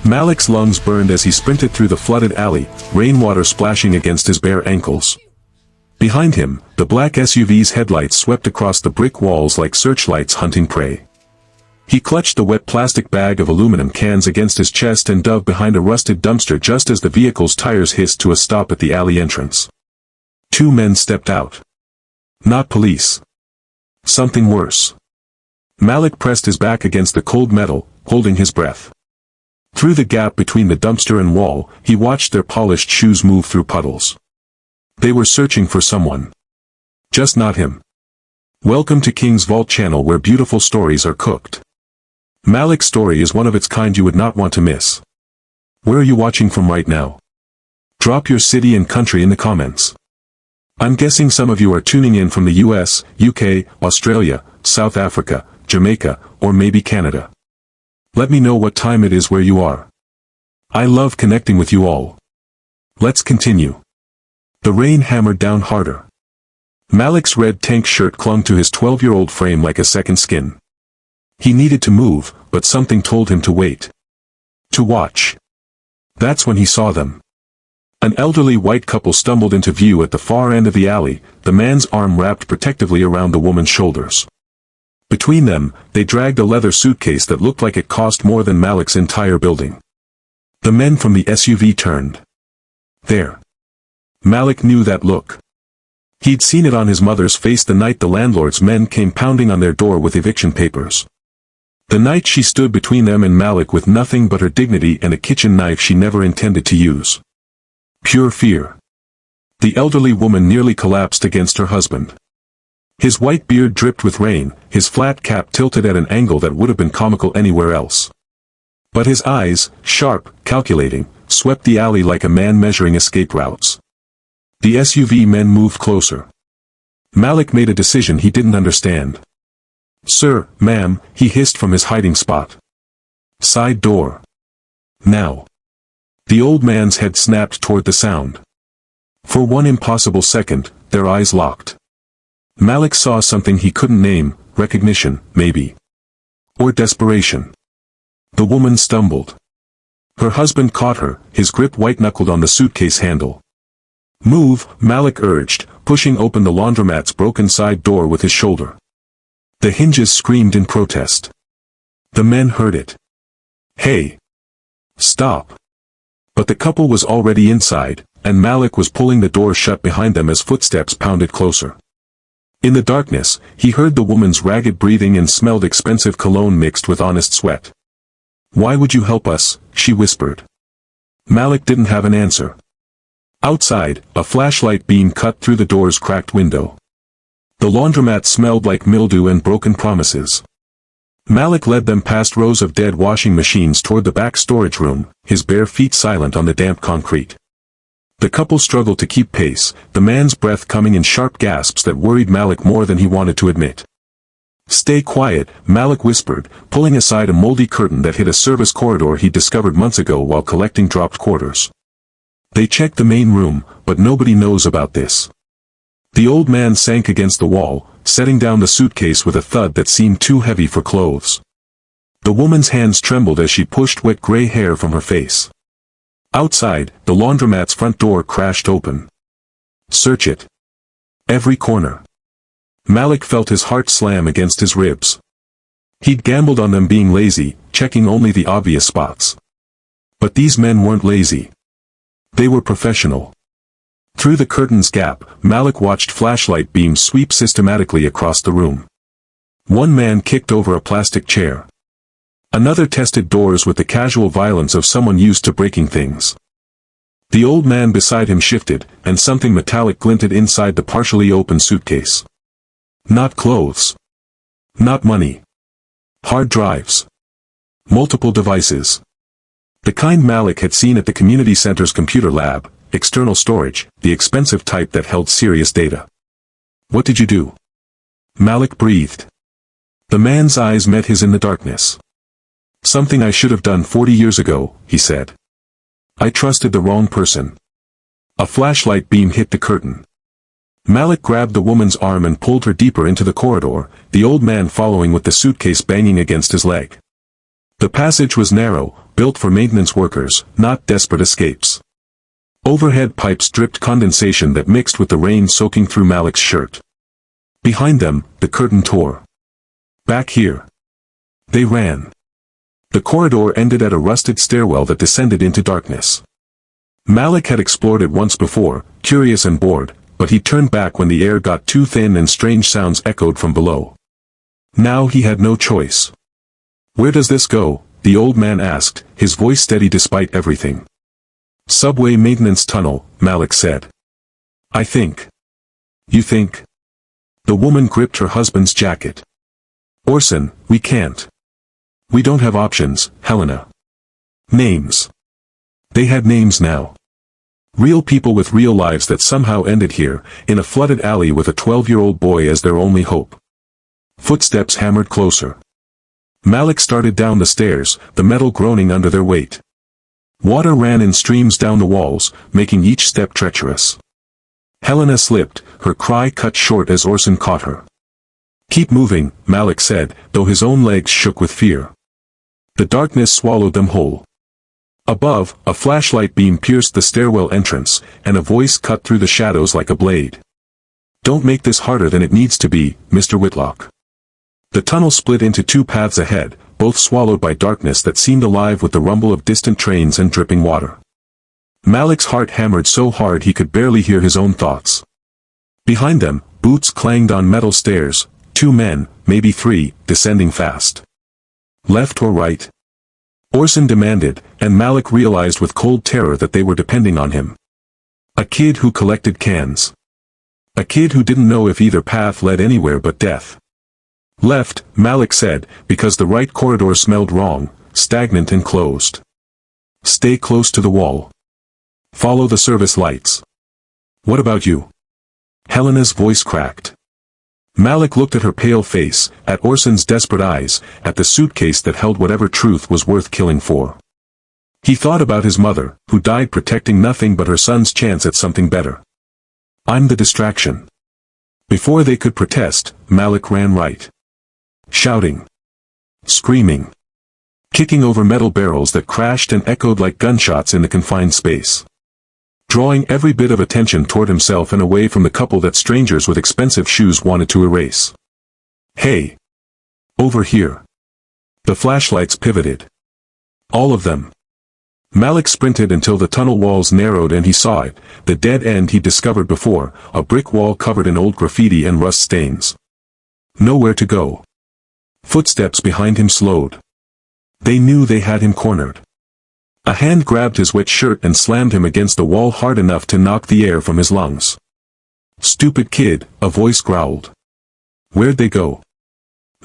Malik's lungs burned as he sprinted through the flooded alley, rainwater splashing against his bare ankles. Behind him, the black SUV's headlights swept across the brick walls like searchlights hunting prey. He clutched the wet plastic bag of aluminum cans against his chest and dove behind a rusted dumpster just as the vehicle's tires hissed to a stop at the alley entrance. Two men stepped out. Not police. Something worse. Malik pressed his back against the cold metal, holding his breath. Through the gap between the dumpster and wall, he watched their polished shoes move through puddles. They were searching for someone. Just not him. Welcome to King's Vault channel, where beautiful stories are cooked. Malik's story is one of its kind you would not want to miss. Where are you watching from right now? Drop your city and country in the comments. I'm guessing some of you are tuning in from the US, UK, Australia, South Africa, Jamaica, or maybe Canada. Let me know what time it is where you are. I love connecting with you all. Let's continue. The rain hammered down harder. Malik's red tank shirt clung to his 12-year-old frame like a second skin. He needed to move, but something told him to wait. To watch. That's when he saw them. An elderly white couple stumbled into view at the far end of the alley, the man's arm wrapped protectively around the woman's shoulders. Between them, they dragged a leather suitcase that looked like it cost more than Malik's entire building. The men from the SUV turned. There. Malik knew that look. He'd seen it on his mother's face the night the landlord's men came pounding on their door with eviction papers. The night she stood between them and Malik with nothing but her dignity and a kitchen knife she never intended to use. Pure fear. The elderly woman nearly collapsed against her husband. His white beard dripped with rain, his flat cap tilted at an angle that would have been comical anywhere else. But his eyes, sharp, calculating, swept the alley like a man measuring escape routes. The SUV men moved closer. Malik made a decision he didn't understand. "Sir, ma'am," he hissed from his hiding spot. "Side door. Now." The old man's head snapped toward the sound. For one impossible second, their eyes locked. Malik saw something he couldn't name, recognition, maybe. Or desperation. The woman stumbled. Her husband caught her, his grip white-knuckled on the suitcase handle. "Move," Malik urged, pushing open the laundromat's broken side door with his shoulder. The hinges screamed in protest. The men heard it. "Hey! Stop!" But the couple was already inside, and Malik was pulling the door shut behind them as footsteps pounded closer. In the darkness, he heard the woman's ragged breathing and smelled expensive cologne mixed with honest sweat. "Why would you help us?" she whispered. Malik didn't have an answer. Outside, a flashlight beam cut through the door's cracked window. The laundromat smelled like mildew and broken promises. Malik led them past rows of dead washing machines toward the back storage room, his bare feet silent on the damp concrete. The couple struggled to keep pace, the man's breath coming in sharp gasps that worried Malik more than he wanted to admit. "Stay quiet," Malik whispered, pulling aside a moldy curtain that hid a service corridor he discovered months ago while collecting dropped quarters. "They checked the main room, but nobody knows about this." The old man sank against the wall, setting down the suitcase with a thud that seemed too heavy for clothes. The woman's hands trembled as she pushed wet gray hair from her face. Outside, the laundromat's front door crashed open. "Search it. Every corner." Malik felt his heart slam against his ribs. He'd gambled on them being lazy, checking only the obvious spots. But these men weren't lazy. They were professional. Through the curtain's gap, Malik watched flashlight beams sweep systematically across the room. One man kicked over a plastic chair. Another tested doors with the casual violence of someone used to breaking things. The old man beside him shifted, and something metallic glinted inside the partially open suitcase. Not clothes. Not money. Hard drives. Multiple devices. The kind Malik had seen at the community center's computer lab, external storage, the expensive type that held serious data. "What did you do?" Malik breathed. The man's eyes met his in the darkness. "Something I should have done 40 years ago," he said. "I trusted the wrong person." A flashlight beam hit the curtain. Malik grabbed the woman's arm and pulled her deeper into the corridor, the old man following with the suitcase banging against his leg. The passage was narrow, built for maintenance workers, not desperate escapes. Overhead pipes dripped condensation that mixed with the rain soaking through Malik's shirt. Behind them, the curtain tore. Back here. They ran. The corridor ended at a rusted stairwell that descended into darkness. Malik had explored it once before, curious and bored, but he turned back when the air got too thin and strange sounds echoed from below. Now he had no choice. "Where does this go?" the old man asked, his voice steady despite everything. "Subway maintenance tunnel," Malik said. "I think." "You think?" The woman gripped her husband's jacket. "Orson, we can't. We don't have options, Helena." Names. They had names now. Real people with real lives that somehow ended here, in a flooded alley with a 12-year-old boy as their only hope. Footsteps hammered closer. Malik started down the stairs, the metal groaning under their weight. Water ran in streams down the walls, making each step treacherous. Helena slipped, her cry cut short as Orson caught her. "Keep moving," Malik said, though his own legs shook with fear. The darkness swallowed them whole. Above, a flashlight beam pierced the stairwell entrance, and a voice cut through the shadows like a blade. "Don't make this harder than it needs to be, Mr. Whitlock." The tunnel split into two paths ahead, both swallowed by darkness that seemed alive with the rumble of distant trains and dripping water. Malik's heart hammered so hard he could barely hear his own thoughts. Behind them, boots clanged on metal stairs, 2 men, maybe 3, descending fast. Left or right? Orson demanded, and Malik realized with cold terror that they were depending on him. A kid who collected cans. A kid who didn't know if either path led anywhere but death. Left, Malik said, because the right corridor smelled wrong, stagnant and closed. Stay close to the wall. Follow the service lights. What about you? Helena's voice cracked. Malik looked at her pale face, at Orson's desperate eyes, at the suitcase that held whatever truth was worth killing for. He thought about his mother, who died protecting nothing but her son's chance at something better. "I'm the distraction." Before they could protest, Malik ran right. Shouting. Screaming. Kicking over metal barrels that crashed and echoed like gunshots in the confined space. Drawing every bit of attention toward himself and away from the couple that strangers with expensive shoes wanted to erase. "Hey! Over here!" The flashlights pivoted. All of them. Malik sprinted until the tunnel walls narrowed and he saw it, the dead end he'd discovered before, a brick wall covered in old graffiti and rust stains. Nowhere to go. Footsteps behind him slowed. They knew they had him cornered. A hand grabbed his wet shirt and slammed him against the wall hard enough to knock the air from his lungs. "Stupid kid," a voice growled. "Where'd they go?"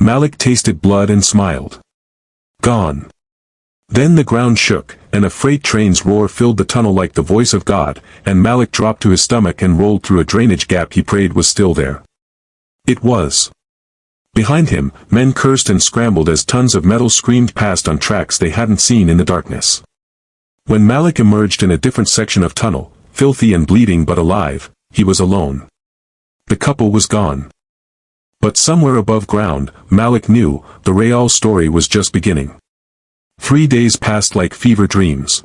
Malik tasted blood and smiled. "Gone." Then the ground shook, and a freight train's roar filled the tunnel like the voice of God, and Malik dropped to his stomach and rolled through a drainage gap he prayed was still there. It was. Behind him, men cursed and scrambled as tons of metal screamed past on tracks they hadn't seen in the darkness. When Malik emerged in a different section of tunnel, filthy and bleeding but alive, he was alone. The couple was gone. But somewhere above ground, Malik knew, the Real story was just beginning. 3 days passed like fever dreams.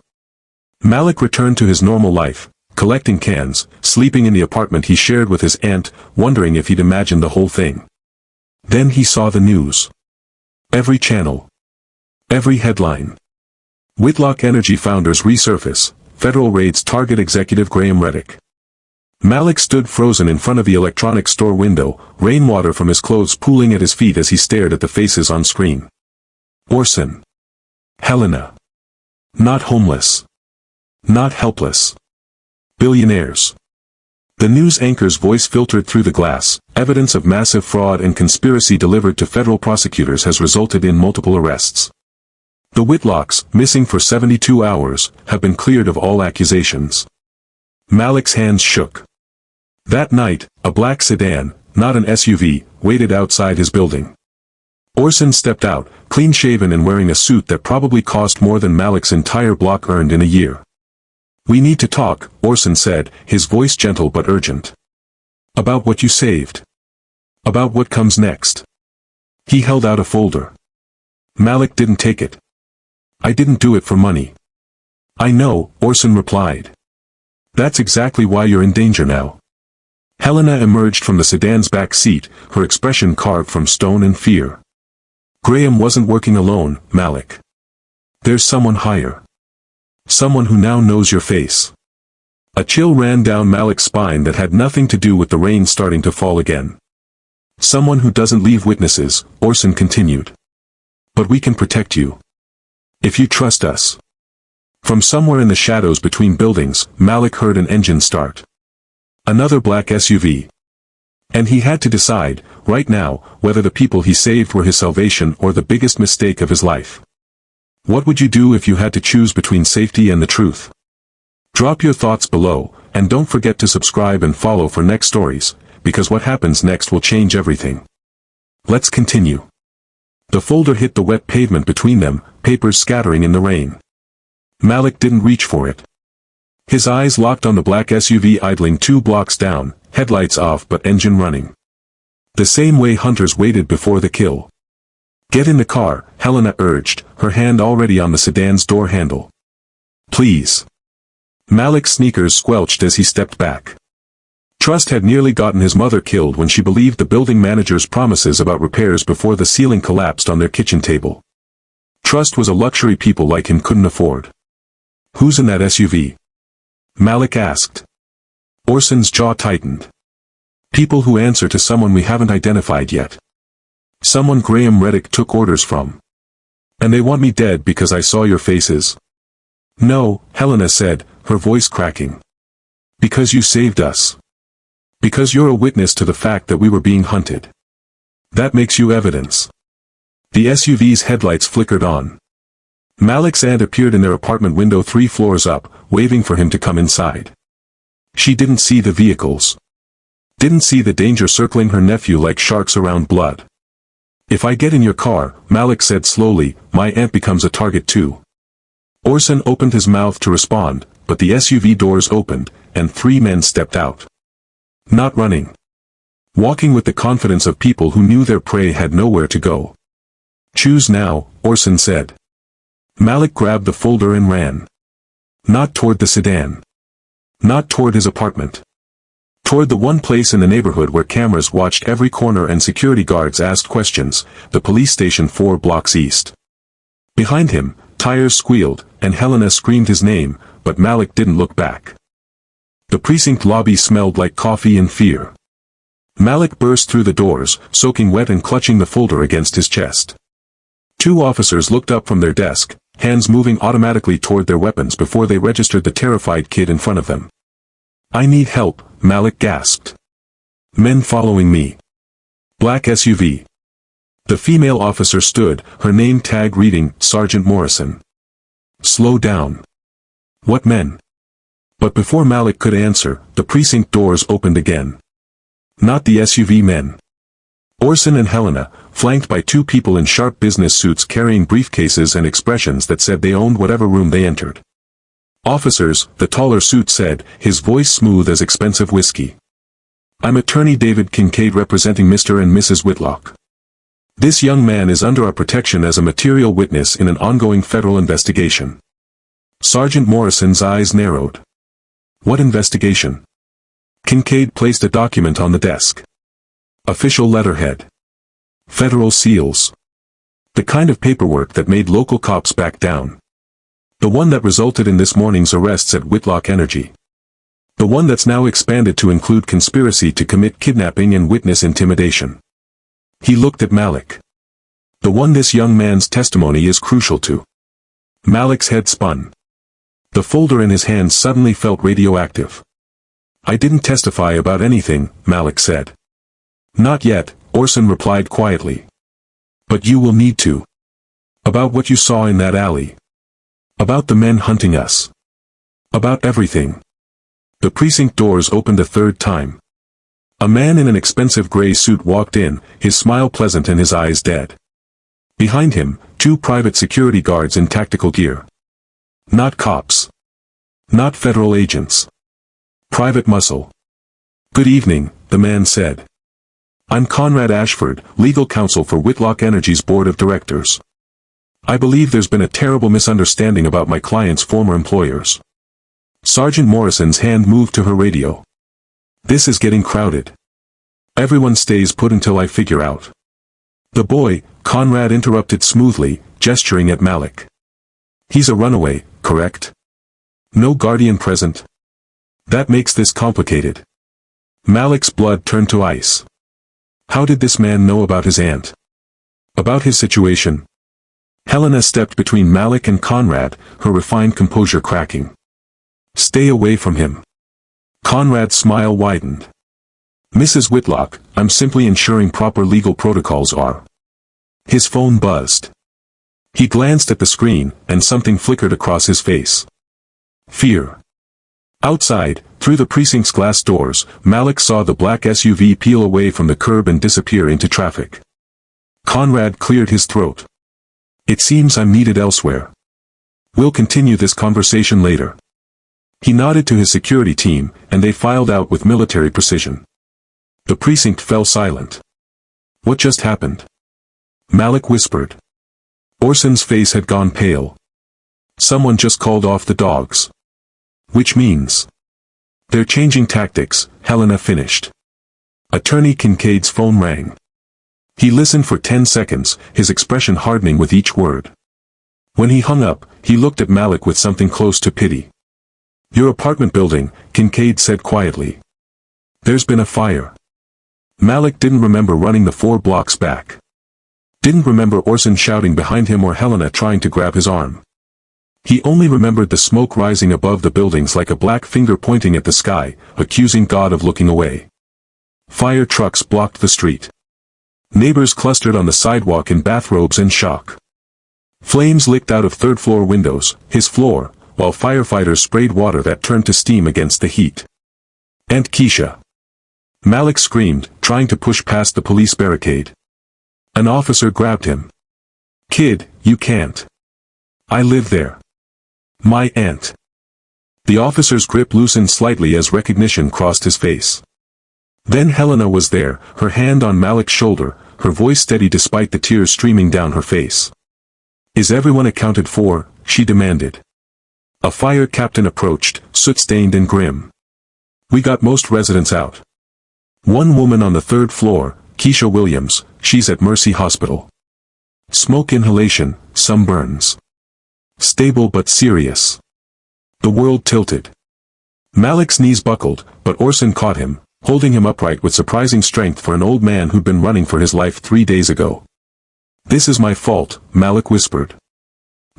Malik returned to his normal life, collecting cans, sleeping in the apartment he shared with his aunt, wondering if he'd imagined the whole thing. Then he saw the news. Every channel. Every headline. Whitlock Energy founders resurface, federal raids target executive Graham Reddick. Malik stood frozen in front of the electronics store window, rainwater from his clothes pooling at his feet as he stared at the faces on screen. Orson. Helena. Not homeless. Not helpless. Billionaires. The news anchor's voice filtered through the glass. Evidence of massive fraud and conspiracy delivered to federal prosecutors has resulted in multiple arrests. The Whitlocks, missing for 72 hours, have been cleared of all accusations. Malik's hands shook. That night, a black sedan, not an SUV, waited outside his building. Orson stepped out, clean-shaven and wearing a suit that probably cost more than Malik's entire block earned in a year. "We need to talk," Orson said, his voice gentle but urgent. "About what you saved. About what comes next." He held out a folder. Malik didn't take it. I didn't do it for money. I know, Orson replied. That's exactly why you're in danger now. Helena emerged from the sedan's back seat, her expression carved from stone and fear. Graham wasn't working alone, Malik. There's someone higher. Someone who now knows your face. A chill ran down Malik's spine that had nothing to do with the rain starting to fall again. Someone who doesn't leave witnesses, Orson continued. But we can protect you. If you trust us. From somewhere in the shadows between buildings, Malik heard an engine start. Another black SUV. And he had to decide, right now, whether the people he saved were his salvation or the biggest mistake of his life. What would you do if you had to choose between safety and the truth? Drop your thoughts below, and don't forget to subscribe and follow for next stories, because what happens next will change everything. Let's continue. The folder hit the wet pavement between them, papers scattering in the rain. Malik didn't reach for it. His eyes locked on the black SUV idling 2 blocks down, headlights off but engine running. The same way hunters waited before the kill. Get in the car, Helena urged, her hand already on the sedan's door handle. Please. Malik's sneakers squelched as he stepped back. Trust had nearly gotten his mother killed when she believed the building manager's promises about repairs before the ceiling collapsed on their kitchen table. Trust was a luxury people like him couldn't afford. Who's in that SUV? Malik asked. Orson's jaw tightened. People who answer to someone we haven't identified yet. Someone Graham Reddick took orders from. And they want me dead because I saw your faces. No, Helena said, her voice cracking. Because you saved us. Because you're a witness to the fact that we were being hunted. That makes you evidence. The SUV's headlights flickered on. Malik's aunt appeared in their apartment window 3 floors up, waving for him to come inside. She didn't see the vehicles. Didn't see the danger circling her nephew like sharks around blood. If I get in your car, Malik said slowly, my aunt becomes a target too. Orson opened his mouth to respond, but the SUV doors opened, and 3 men stepped out. Not running. Walking with the confidence of people who knew their prey had nowhere to go. Choose now, Orson said. Malik grabbed the folder and ran. Not toward the sedan. Not toward his apartment. Toward the one place in the neighborhood where cameras watched every corner and security guards asked questions, the police station 4 blocks east. Behind him, tires squealed, and Helena screamed his name, but Malik didn't look back. The precinct lobby smelled like coffee and fear. Malik burst through the doors, soaking wet and clutching the folder against his chest. 2 officers looked up from their desk, hands moving automatically toward their weapons before they registered the terrified kid in front of them. I need help, Malik gasped. Men following me. Black SUV. The female officer stood, her name tag reading, Sergeant Morrison. Slow down. What men? But before Malik could answer, the precinct doors opened again. Not the SUV men. Orson and Helena, flanked by 2 people in sharp business suits carrying briefcases and expressions that said they owned whatever room they entered. Officers, the taller suit said, his voice smooth as expensive whiskey. I'm Attorney David Kincaid representing Mr. and Mrs. Whitlock. This young man is under our protection as a material witness in an ongoing federal investigation. Sergeant Morrison's eyes narrowed. What investigation? Kincaid placed a document on the desk. Official letterhead. Federal seals. The kind of paperwork that made local cops back down. The one that resulted in this morning's arrests at Whitlock Energy. The one that's now expanded to include conspiracy to commit kidnapping and witness intimidation. He looked at Malik. The one this young man's testimony is crucial to. Malik's head spun. The folder in his hand suddenly felt radioactive. I didn't testify about anything, Malik said. Not yet, Orson replied quietly. But you will need to. About what you saw in that alley. About the men hunting us. About everything. The precinct doors opened a 3rd time. A man in an expensive gray suit walked in, his smile pleasant and his eyes dead. Behind him, 2 private security guards in tactical gear. Not cops. Not federal agents. Private muscle. Good evening, the man said. I'm Conrad Ashford, legal counsel for Whitlock Energy's board of directors. I believe there's been a terrible misunderstanding about my client's former employers. Sergeant Morrison's hand moved to her radio. This is getting crowded. Everyone stays put until I figure out. The boy, Conrad interrupted smoothly, gesturing at Malik. He's a runaway, correct? No guardian present? That makes this complicated. Malik's blood turned to ice. How did this man know about his aunt? About his situation? Helena stepped between Malik and Conrad, her refined composure cracking. Stay away from him. Conrad's smile widened. Mrs. Whitlock, I'm simply ensuring proper legal protocols are. His phone buzzed. He glanced at the screen, and something flickered across his face. Fear. Outside, through the precinct's glass doors, Malik saw the black SUV peel away from the curb and disappear into traffic. Conrad cleared his throat. It seems I'm needed elsewhere. We'll continue this conversation later. He nodded to his security team, and they filed out with military precision. The precinct fell silent. What just happened? Malik whispered. Orson's face had gone pale. Someone just called off the dogs. Which means they're changing tactics, Helena finished. Attorney Kincaid's phone rang. He listened for 10 seconds, his expression hardening with each word. When he hung up, he looked at Malik with something close to pity. Your apartment building, Kincaid said quietly. There's been a fire. Malik didn't remember running the 4 blocks back. Didn't remember Orson shouting behind him or Helena trying to grab his arm. He only remembered the smoke rising above the buildings like a black finger pointing at the sky, accusing God of looking away. Fire trucks blocked the street. Neighbors clustered on the sidewalk in bathrobes and shock. Flames licked out of third-floor windows, his floor, while firefighters sprayed water that turned to steam against the heat. Aunt Keisha. Malik screamed, trying to push past the police barricade. An officer grabbed him. Kid, you can't. I live there. My aunt. The officer's grip loosened slightly as recognition crossed his face. Then Helena was there, her hand on Malik's shoulder, her voice steady despite the tears streaming down her face. Is everyone accounted for? She demanded. A fire captain approached, soot-stained and grim. We got most residents out. One woman on the 3rd floor, Keisha Williams, she's at Mercy Hospital. Smoke inhalation, some burns. Stable but serious. The world tilted. Malik's knees buckled, but Orson caught him, holding him upright with surprising strength for an old man who'd been running for his life 3 days ago. This is my fault, Malik whispered.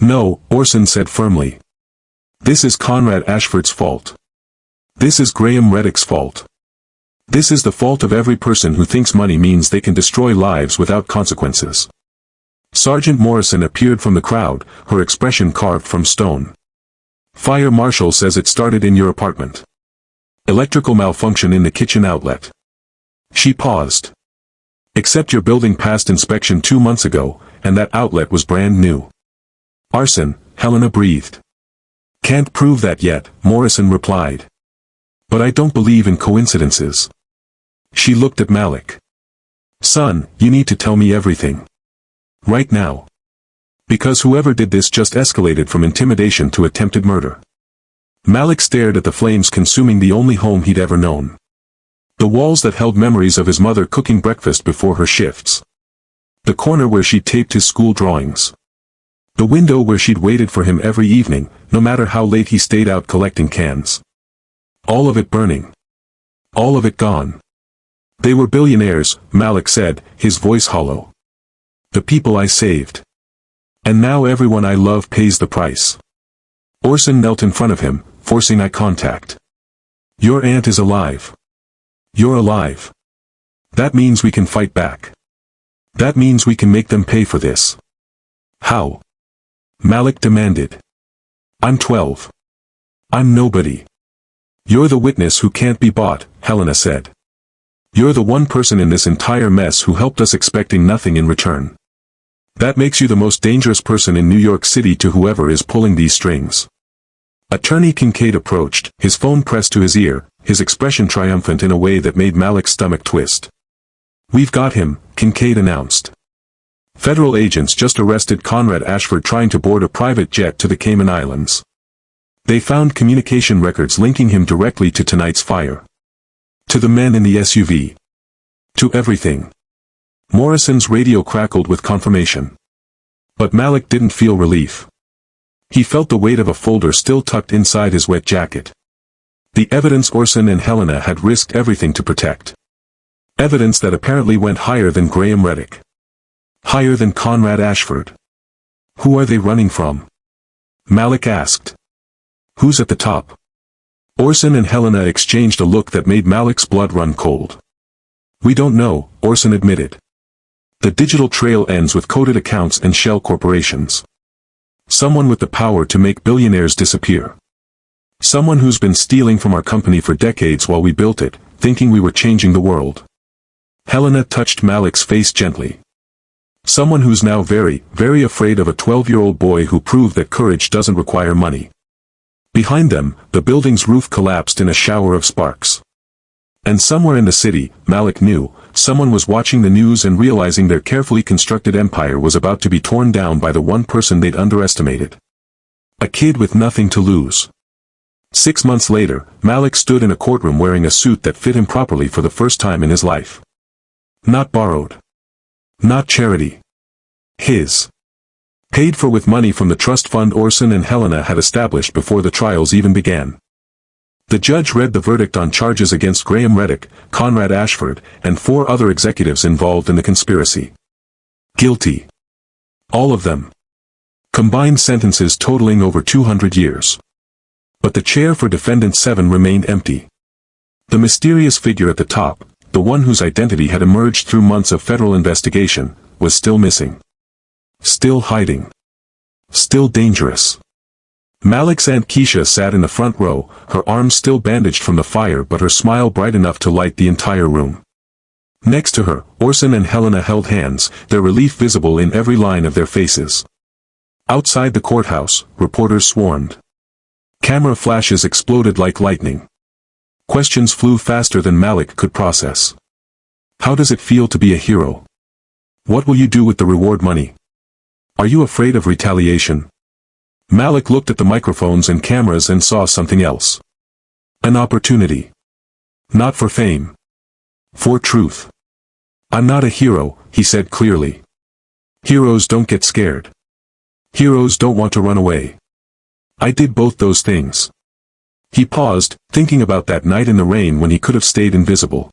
No, Orson said firmly. This is Conrad Ashford's fault. This is Graham Reddick's fault. This is the fault of every person who thinks money means they can destroy lives without consequences. Sergeant Morrison appeared from the crowd, her expression carved from stone. Fire marshal says it started in your apartment. Electrical malfunction in the kitchen outlet. She paused. Except your building passed inspection 2 months ago, and that outlet was brand new. Arson, Helena breathed. Can't prove that yet, Morrison replied. But I don't believe in coincidences. She looked at Malik. Son, you need to tell me everything. Right now. Because whoever did this just escalated from intimidation to attempted murder. Malik stared at the flames consuming the only home he'd ever known. The walls that held memories of his mother cooking breakfast before her shifts. The corner where she'd taped his school drawings. The window where she'd waited for him every evening, no matter how late he stayed out collecting cans. All of it burning. All of it gone. They were billionaires, Malik said, his voice hollow. The people I saved. And now everyone I love pays the price. Orson knelt in front of him, forcing eye contact. Your aunt is alive. You're alive. That means we can fight back. That means we can make them pay for this. How? Malik demanded. I'm 12. I'm nobody. You're the witness who can't be bought, Helena said. You're the one person in this entire mess who helped us expecting nothing in return. That makes you the most dangerous person in New York City to whoever is pulling these strings. Attorney Kincaid approached, his phone pressed to his ear, his expression triumphant in a way that made Malik's stomach twist. We've got him, Kincaid announced. Federal agents just arrested Conrad Ashford trying to board a private jet to the Cayman Islands. They found communication records linking him directly to tonight's fire. To the men in the SUV. To everything. Morrison's radio crackled with confirmation. But Malik didn't feel relief. He felt the weight of a folder still tucked inside his wet jacket. The evidence Orson and Helena had risked everything to protect. Evidence that apparently went higher than Graham Reddick. Higher than Conrad Ashford. Who are they running from? Malik asked. Who's at the top? Orson and Helena exchanged a look that made Malik's blood run cold. We don't know, Orson admitted. The digital trail ends with coded accounts and shell corporations. Someone with the power to make billionaires disappear. Someone who's been stealing from our company for decades while we built it, thinking we were changing the world. Helena touched Malik's face gently. Someone who's now very, very afraid of a 12-year-old boy who proved that courage doesn't require money. Behind them, the building's roof collapsed in a shower of sparks. And somewhere in the city, Malik knew, someone was watching the news and realizing their carefully constructed empire was about to be torn down by the one person they'd underestimated. A kid with nothing to lose. 6 months later, Malik stood in a courtroom wearing a suit that fit him properly for the first time in his life. Not borrowed. Not charity. His. Paid for with money from the trust fund Orson and Helena had established before the trials even began. The judge read the verdict on charges against Graham Reddick, Conrad Ashford, and 4 other executives involved in the conspiracy. Guilty. All of them. Combined sentences totaling over 200 years. But the chair for Defendant 7 remained empty. The mysterious figure at the top, the one whose identity had emerged through months of federal investigation, was still missing. Still hiding. Still dangerous. Malik's Aunt Keisha sat in the front row, her arms still bandaged from the fire but her smile bright enough to light the entire room. Next to her, Orson and Helena held hands, their relief visible in every line of their faces. Outside the courthouse, reporters swarmed. Camera flashes exploded like lightning. Questions flew faster than Malik could process. How does it feel to be a hero? What will you do with the reward money? Are you afraid of retaliation? Malik looked at the microphones and cameras and saw something else. An opportunity. Not for fame. For truth. I'm not a hero, he said clearly. Heroes don't get scared. Heroes don't want to run away. I did both those things. He paused, thinking about that night in the rain when he could have stayed invisible.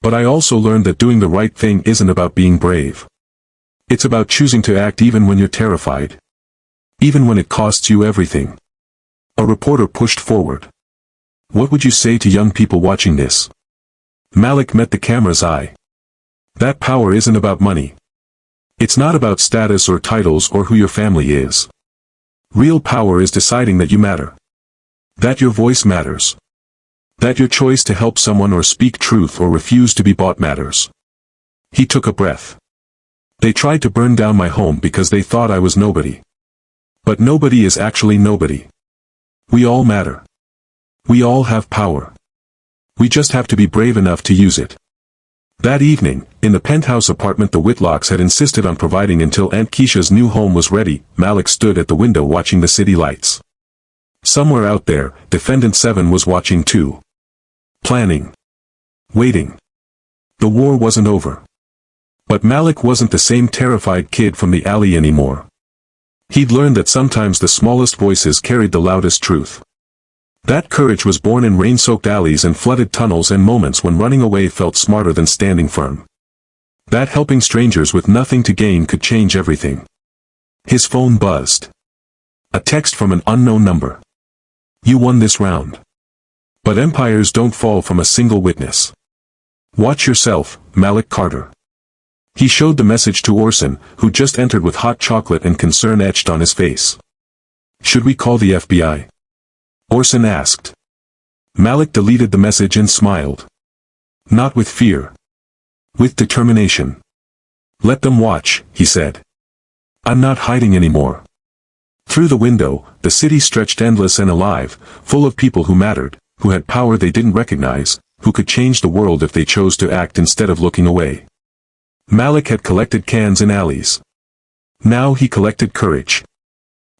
But I also learned that doing the right thing isn't about being brave. It's about choosing to act even when you're terrified. Even when it costs you everything. A reporter pushed forward. What would you say to young people watching this? Malik met the camera's eye. That power isn't about money. It's not about status or titles or who your family is. Real power is deciding that you matter. That your voice matters. That your choice to help someone or speak truth or refuse to be bought matters. He took a breath. They tried to burn down my home because they thought I was nobody. But nobody is actually nobody. We all matter. We all have power. We just have to be brave enough to use it. That evening, in the penthouse apartment the Whitlocks had insisted on providing until Aunt Keisha's new home was ready, Malik stood at the window watching the city lights. Somewhere out there, Defendant 7 was watching too. Planning. Waiting. The war wasn't over. But Malik wasn't the same terrified kid from the alley anymore. He'd learned that sometimes the smallest voices carried the loudest truth. That courage was born in rain-soaked alleys and flooded tunnels and moments when running away felt smarter than standing firm. That helping strangers with nothing to gain could change everything. His phone buzzed. A text from an unknown number. You won this round. But empires don't fall from a single witness. Watch yourself, Malik Carter. He showed the message to Orson, who just entered with hot chocolate and concern etched on his face. Should we call the FBI? Orson asked. Malik deleted the message and smiled. Not with fear. With determination. Let them watch, he said. I'm not hiding anymore. Through the window, the city stretched endless and alive, full of people who mattered, who had power they didn't recognize, who could change the world if they chose to act instead of looking away. Malik had collected cans in alleys. Now he collected courage.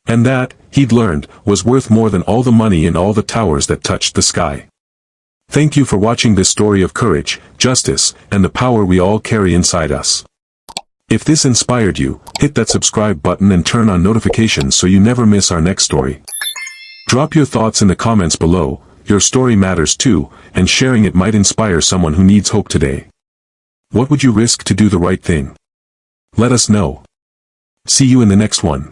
And that, he'd learned, was worth more than all the money in all the towers that touched the sky. Thank you for watching this story of courage, justice, and the power we all carry inside us. If this inspired you, hit that subscribe button and turn on notifications so you never miss our next story. Drop your thoughts in the comments below. Your story matters too, and sharing it might inspire someone who needs hope today. What would you risk to do the right thing? Let us know. See you in the next one.